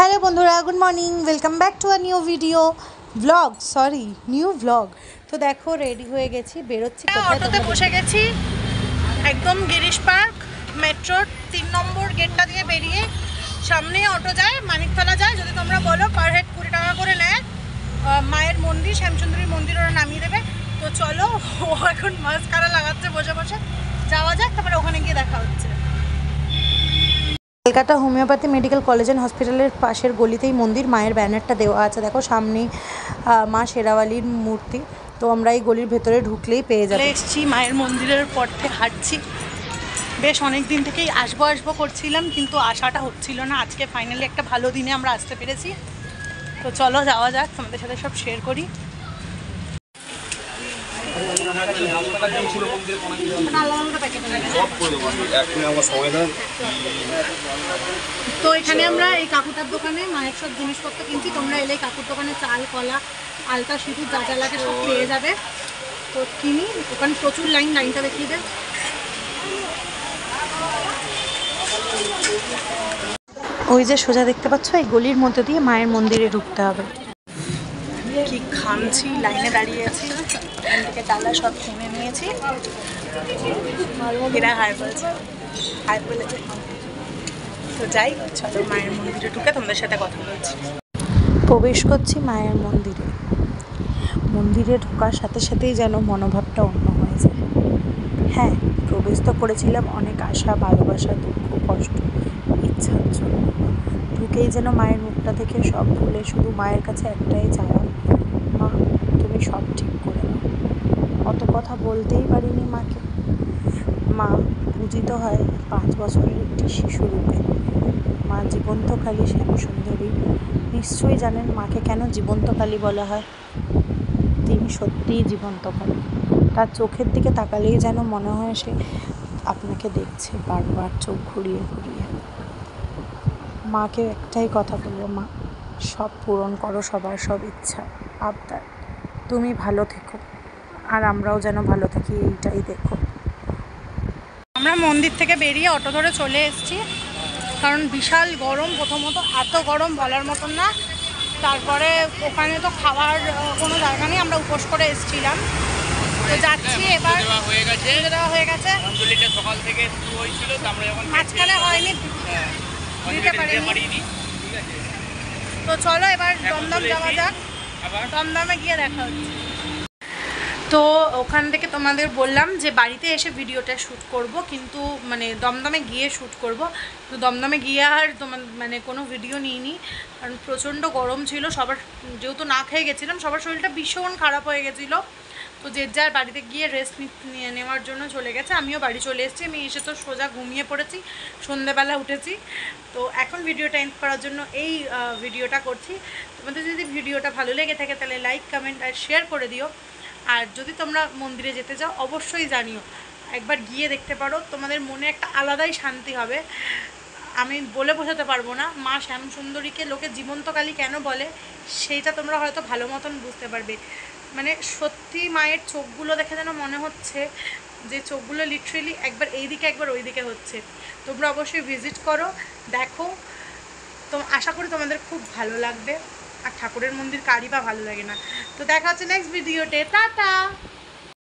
Hello বন্ধুরা, good morning, welcome back to a new video new blog. তো দেখো ready হয়ে গেছি, বেরোচ্ছি। অটোতে বসে গেছি, একদম গিরিশ পার্ক মেট্রোর 3 নম্বর গেটটা দিয়ে বেরিয়ে সামনে অটো যায়, মানিকতলা যায়। যদি তোমরা বলো পার হেড 20 টাকা করে নেয়। মায়ের মন্দির, শ্যামসুন্দরী মন্দির ওরা নামিয়ে দেবে। তো চলো, ও এখন মাস্কারা লাগাচ্ছে বসে বসে, যাওয়া যাক, তারপরে ওখানে গিয়ে দেখা হচ্ছে। Kolkata homeopathy medical college and হসপিটালের পাশের গলিতেই মন্দির। মায়ের ব্যানারটা দেওয়া আছে, দেখো সামনে মা শেরাওয়ালির মূর্তি। তো আমরা এই গলির ভেতরে ঢুকলেই পেয়ে যাবো। এসেছি মায়ের মন্দিরের পথে হাঁটছি, বেশ অনেক দিন থেকেই আসবো করছিলাম, কিন্তু আসাটা হচ্ছিল না। আজকে ফাইনালি একটা ভালো দিনে আমরা আসতে পেরেছি। তো চলো যাওয়া যাক, তোমাদের সাথে সব শেয়ার করি। তো এখানে আমরা এই কাকুটার দোকানে মায়ের সব জিনিসপত্র কিনছি। তোমরা এলে কাকুর দোকানে চাল, কলা, আলতা, সিঁদুর যা যা লাগে সব পেয়ে যাবে। তো কিনি, ওখানে প্রচুর লাইনটা দেখিয়ে দেয়। ওই যে সোজা দেখতে পাচ্ছ, এই গলির মধ্যে দিয়ে মায়ের মন্দিরে ঢুকতে হবে। কি খামছি, লাইনে দাঁড়িয়ে আছি, এখান থেকে ডালা সব কিনে নিয়েছি। এরা হাই বলেছে। তো যাই, চলো মায়ের মন্দিরে ঢুকে তোমাদের সাথে কথা বলছি। প্রবেশ করছি মায়ের মন্দিরে। মন্দিরে ঢোকার সাথে সাথেই যেন মনোভাবটা অন্য হয়ে যায়। হ্যাঁ, প্রবেশ তো করেছিলাম অনেক আশা, ভালোবাসা, দুঃখ, কষ্ট, ইচ্ছার জন্য। ঢুকেই যেন মায়ের মুখটা দেখে সব ভুলে শুধু মায়ের কাছে একটাই চাওয়া, মা তুমি সব ঠিক করে দাও। অত কথা বলতেই পারিনি মাকে। মা পূজিত হয় 5 বছরের একটি শিশুরূপে। মা জীবন্তকালী শ্যামসুন্দরী। নিশ্চয়ই জানেন মাকে কেন জীবন্তকালী বলা হয়। তিনি সত্যিই জীবন্তকালী। তার চোখের দিকে তাকালেই যেন মনে হয় সে আপনাকে দেখছে বারবার, চোখ ঘুরিয়ে ঘুরিয়ে। মাকে একটাই কথা বলবো, মা সব পূরণ করো সবার সব ইচ্ছা, আবদার। তুমি ভালো থেকো, আর আমরাও যেন ভালো থাকি, এইটাই দেখো। আমরা মন্দির থেকে বেরিয়ে অটো ধরে চলে এসেছি, কারণ বিশাল গরম। প্রথমত এত গরম বলার মতন না, তারপরে ওখানে তো খাওয়ার কোনো জায়গা নেই, আমরা উপোস করে এসেছিলাম। তো যাচ্ছি, এবার দেওয়া হয়ে গেছে। সকাল থেকে শুরু হয়েছিল, মাঝখানে হয়নি, দিতে পারিনি। তো চলো এবার দমদম যাওয়া যাক, দমদমে গিয়ে দেখা হচ্ছে। তো ওখান থেকে তোমাদের বললাম যে বাড়িতে এসে ভিডিওটা শ্যুট করব, কিন্তু মানে দমদমে গিয়ে শ্যুট করব। তো দমদমে গিয়ে আর মানে কোনো ভিডিও নিইনি, কারণ প্রচণ্ড গরম ছিল। সবার যেহেতু না খেয়ে গেছিলাম, সবার শরীরটা ভীষণ খারাপ হয়ে গেছিলো। তো যে যার বাড়িতে গিয়ে রেস্ট নেওয়ার জন্য চলে গেছে। আমিও বাড়ি চলে এসেছি। আমি এসে তো সোজা ঘুমিয়ে পড়েছি, সন্ধ্যেবেলা উঠেছি। তো এখন ভিডিওটা এন্ড করার জন্য এই ভিডিওটা করছি। তোমাদের যদি ভিডিওটা ভালো লেগে থাকে তাহলে লাইক, কমেন্ট আর শেয়ার করে দিও। আর যদি তোমরা মন্দিরে যেতে চাও অবশ্যই জানিও, একবার গিয়ে দেখতে পারো, তোমাদের মনে একটা আলাদাই শান্তি হবে। আমি বলে বোঝাতে পারবো না। মা শ্যামসুন্দরীকে লোকে জীবন্তকালী কেন বলে সেইটা তোমরা হয়তো ভালো মতন বুঝতে পারবে। মানে সত্যি মায়ের চোখগুলো দেখে যেন মনে হচ্ছে যে চোখগুলো লিটারেলি একবার এইদিকে একবার ওইদিকে হচ্ছে। তোমরা অবশ্যই ভিজিট করো, দেখো। তো আশা করি তোমাদের খুব ভালো লাগবে। আর ঠাকুরের মন্দির কারই বা ভালো লাগে না। তো দেখা হচ্ছে নেক্সট ভিডিওতে, টাটা।